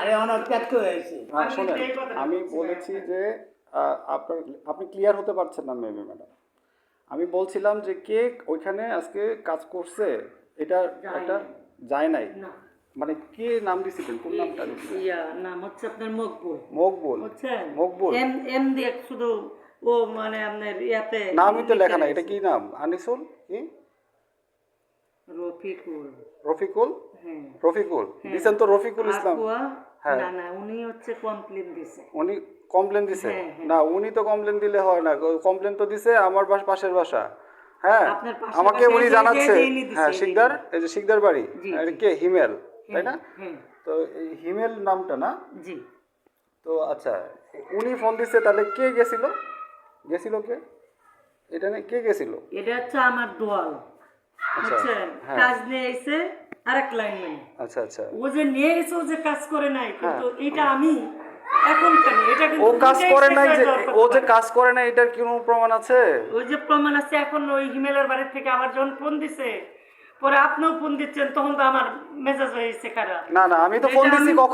আরে অনেক ত্যাগ করে হয়েছে। শোনেন, আমি বলেছি যে আপনি ক্লিয়ার হতে পারছেন না মেবি ম্যাডাম। আমি বলছিলাম যে কে ওইখানে আজকে কাজ করছে, এটা একটা যায় নাই, মানে কে নাম দিছিলেন, কোন নামটা দিছিলেন? নাম হচ্ছে আপনার মকবুল। মকবুল, বুঝছেন? মকবুল এম দিয়ে শুধু ও মানে আপনার ইয়াতে নামই তো লেখা নাই, এটা কি নাম? আনিসুল কি রফিকুল। রফিকুল? হ্যাঁ রফিকুল দিছেন তো, রফিকুল ইসলাম। হ্যাঁ না না, উনি হচ্ছে কমপ্লেন দিছে। উনি কমপ্লেন দিছে? হ্যাঁ, হ্যাঁ। না, উনি তো কমপ্লেন দিলে হয় না, কমপ্লেন তো দিছে আমার পাশের বাসা। হ্যাঁ আপনার পাশের আমাকে বাসায় উনি যে- যে জানাচ্ছে। ইনি দিছে, হ্যাঁ ইনি শিকদার, এই যে শিকদার বাড়ি, জি, আর জি। কে হিমেল, তাই না? হ্যাঁ তো এই হিমেল নামটা না? জি। তো আচ্ছা, উনি ফোন দিচ্ছে, তাহলে কে গেছিল কে এটা নিয়ে কে গেছিল? এটা হচ্ছে আমার দোয়াল। আচ্ছা, বুঝছেন? হ্যাঁ। কাজ নিয়ে এসে আরেক লাইন মানে আচ্ছা আচ্ছা, ও যে নিয়ে এসে ও যে কাজ করে নাই, কিন্তু এটা আমি এখন কেন এটা কিন্তু ও কাজ দুইটাই করে শেষ নাই হয়ে যে, যাওয়ার ও কথা। যে কাজ করে নাই এটার কোনো প্রমাণ আছে? ওই যে প্রমাণ আছে, এখন ওই হিমেলের বাড়ি থেকে আবার যখন ফোন দিছে, পরে আপনিও ফোন দিচ্ছেন, তখন তো আমার মেজাজ হয়েছে খারাপ। না না, আমি তো এটা ফোন দিছি আমি- কখন?